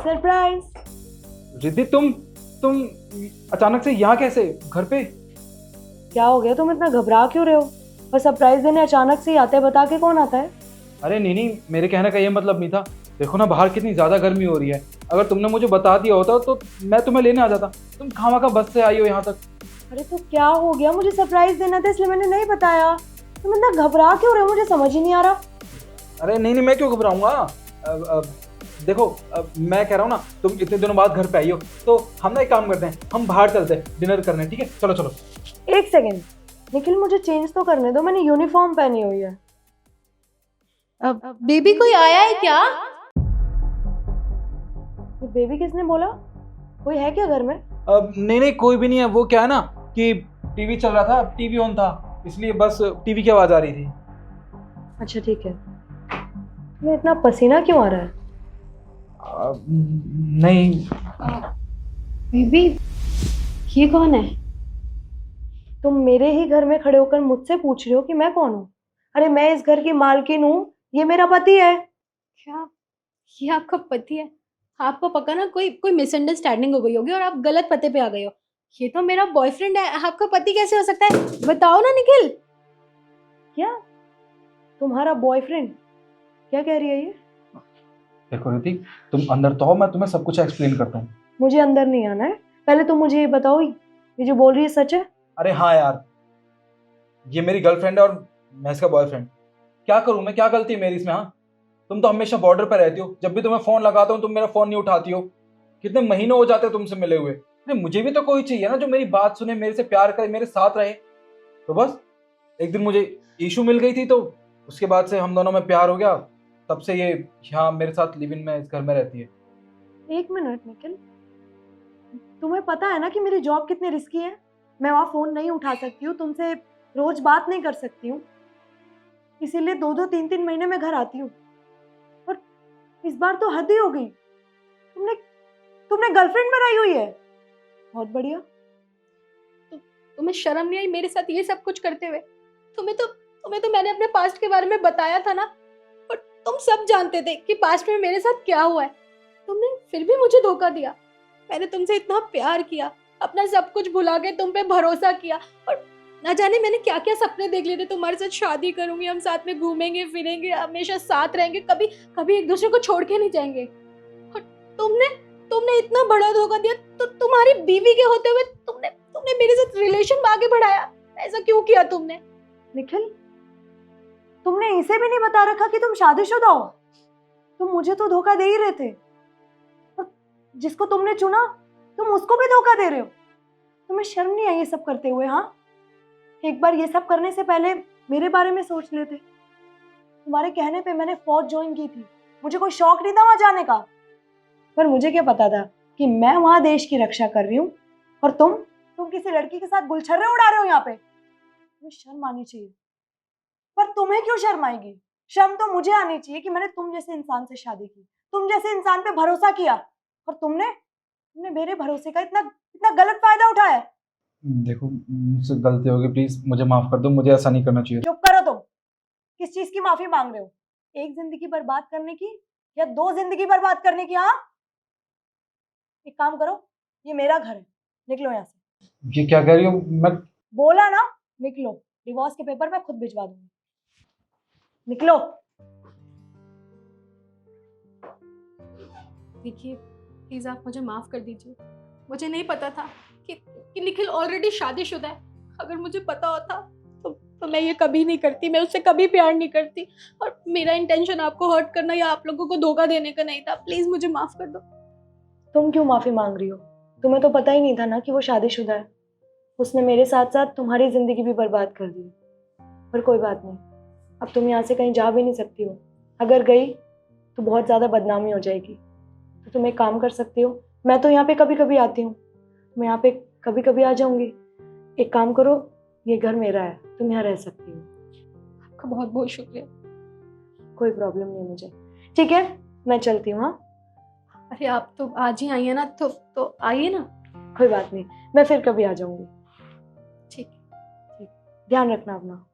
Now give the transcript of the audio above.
Surprise. Riddhi तुम अचानक से यहाँ कैसे, घर पे? क्या हो गया, तुम इतना घबरा क्यों रहे हो? और सरप्राइज देने अचानक से ही आते हैं, बता के कौन आता है? अरे नहीं, मेरे कहने का ये मतलब नहीं था। देखो ना बाहर कितनी ज्यादा गर्मी हो रही है। अगर तुमने मुझे बता दिया होता तो मैं तुम्हें लेने आ जाता। तुम खामखा बस से आई हो यहाँ तक। अरे तो क्या हो गया, मुझे सरप्राइज देना था इसलिए मैंने नहीं बताया। तुम इतना घबरा क्यों रहे हो, मुझे समझ ही नहीं आ रहा। अरे नहीं, मैं क्यों घबराऊंगा? देखो मैं कह रहा हूँ ना, तुम इतने दिनों बाद घर पे आई हो तो हम ना एक काम करते हैं, हम बाहर चलते हैं डिनर करने, ठीक है? चलो चलो। एक सेकेंड निखिल, मुझे चेंज तो करने दो, मैंने यूनिफॉर्म पहनी हुई है। अब बेबी कोई आया है क्या? ये बेबी किसने बोला? कोई है क्या घर में? नहीं, कोई भी नहीं है। वो क्या है ना कि टीवी चल रहा था, टीवी ऑन था, इसलिए बस टीवी की आवाज आ रही थी। अच्छा ठीक है। तुम्हें इतना पसीना क्यों आ रहा है? नहीं। बेबी ये कौन है? तुम मेरे ही घर में खड़े होकर मुझसे पूछ रहे हो कि मैं कौन हूँ? अरे मैं इस घर की मालकिन हूँ, ये मेरा पति है। क्या ये आपका पति है? आपको पक्का ना कोई कोई मिसअंडरस्टैंडिंग हो गई होगी और आप गलत पते पे आ गए हो। ये तो मेरा बॉयफ्रेंड है, आपका पति कैसे हो सकता है? बताओ ना निखिल। क्या तुम्हारा बॉयफ्रेंड? क्या कह रही है ये? देखो रिद्धि, तुम अंदर तो आओ, मैं तुम्हें सब कुछ एक्सप्लेन करता हूँ। मुझे अंदर नहीं आना है, पहले तुम मुझे ये बताओ, ये जो बोल रही है सच है? अरे हाँ यार, ये मेरी गर्लफ्रेंड है और मैं इसका बॉयफ्रेंड। क्या करूं मैं, क्या गलती है मेरी इसमें? हाँ, तुम तो हमेशा बॉर्डर पर रहती हो, जब भी तुम्हें फोन लगाता हूँ तुम मेरा फोन नहीं उठाती हो। कितने महीने हो जाते हैं तुमसे मिले हुए। अरे मुझे भी तो कोई चाहिए ना जो मेरी बात सुने, मेरे से प्यार करे, मेरे साथ रहे। तो बस एक दिन मुझे इशू मिल गई थी, तो उसके बाद से हम दोनों में प्यार हो गया। तब से ये यहाँ मेरे साथ लिव इन में इस घर में रहती है। एक मिनट निखिल, तुम्हें पता है ना कि मेरी जॉब कितनी रिस्की है? मैं वहाँ फोन नहीं उठा सकती हूँ, तुमसे रोज बात नहीं कर सकती हूँ, इसीलिए 2-2 3-3 महीने में घर आती हूँ। और इस बार तो हद ही हो गई, तुमने तुमने गर्लफ्रेंड बनाई हुई है। बहुत बढ़िया। तुम्हें शर्म नहीं आई मेरे साथ ये सब कुछ करते हुए? तुम्हें तो मैंने अपने पास्ट के बारे में बताया था ना, और तुम सब जानते थे कि पास्ट में मेरे साथ क्या हुआ है। तुमने फिर भी मुझे धोखा दिया। मैंने तुमसे इतना प्यार किया, अपना सब कुछ भुला के तुम पे भरोसा किया, और ना जाने मैंने क्या क्या सपने देख लिए थे। तुम्हारे साथ शादी करूंगी, हम साथ में घूमेंगे फिरेंगे, हमेशा साथ रहेंगे, कभी कभी एक दूसरे को छोड़ के नहीं जाएंगे। और तुमने तुमने इतना बड़ा धोखा दिया। तो तुम्हारी बीवी के होते हुए तुमने तुमने मेरे साथ रिलेशन आगे बढ़ाया। ऐसा क्यों किया तुमने? निखिल, तुमने इसे भी नहीं बता रखा कि तुम शादीशुदा हो। तुम मुझे तो धोखा दे ही रहे थे, और जिसको तुमने चुना तुम उसको भी धोखा दे रहे हो। तुम्हें शर्म नहीं आई ये सब करते हुए? हाँ, एक बार ये सब करने से पहले मेरे बारे में सोच लेते। तुम्हारे कहने पे मैंने फौज ज्वाइन की थी, मुझे कोई शौक नहीं था वहां जाने का, पर मुझे क्या पता था कि मैं वहां देश की रक्षा कर रही हूँ, और तुम किसी लड़की के साथ गुलछर्रे उड़ा रहे हो यहाँ पे। तुम्हें शर्म आनी चाहिए। पर तुम्हें क्यों शर्म आएगी? शर्म तो मुझे आनी चाहिए कि मैंने तुम जैसे इंसान से शादी की, तुम जैसे इंसान पे भरोसा किया, और तुमने तुमने मेरे भरोसे का इतना इतना गलत फायदा उठाया है। देखो मुझसे गलती हो गई, प्लीज मुझे माफ कर दो, मुझे ऐसा नहीं करना चाहिए। चुप करो तुम। किस चीज की माफी मांग रहे हो? एक जिंदगी बर्बाद करने की या 2 जिंदगी बर्बाद करने की? हाँ, एक काम करो, ये मेरा घर है, निकलो यहाँ से। ये क्या कह रही हो? मैं बोला ना, निकलो। डिवोर्स के पेपर मैं खुद भिजवा दूंगी, निकलो। देखिए प्लीज आप मुझे माफ कर दीजिए। मुझे नहीं पता था कि निखिल ऑलरेडी शादीशुदा है। अगर मुझे पता होता तो मैं ये कभी नहीं करती, मैं उससे कभी प्यार नहीं करती। और मेरा इंटेंशन आपको हर्ट करना या आप लोगों को धोखा देने का नहीं था। प्लीज मुझे माफ कर दो। तुम क्यों माफी मांग रही हो? तुम्हें तो पता ही नहीं था ना कि वो शादीशुदा है। उसने मेरे साथ साथ तुम्हारी जिंदगी भी बर्बाद कर दी। पर कोई बात नहीं, अब तुम यहाँ से कहीं जा भी नहीं सकती हो। अगर गई तो बहुत ज्यादा बदनामी हो जाएगी। तो तुम एक काम कर सकती हो, मैं तो यहाँ पे कभी कभी आती हूँ, मैं यहाँ पे कभी कभी आ जाऊंगी। एक काम करो, ये घर मेरा है, तुम यहाँ रह सकती हो। आपका बहुत बहुत शुक्रिया। कोई प्रॉब्लम नहीं मुझे। ठीक है, मैं चलती हूँ। हाँ, अरे आप तो आज ही आई है ना, तो आइए ना। कोई बात नहीं, मैं फिर कभी आ जाऊंगी। ठीक। ध्यान रखना अपना।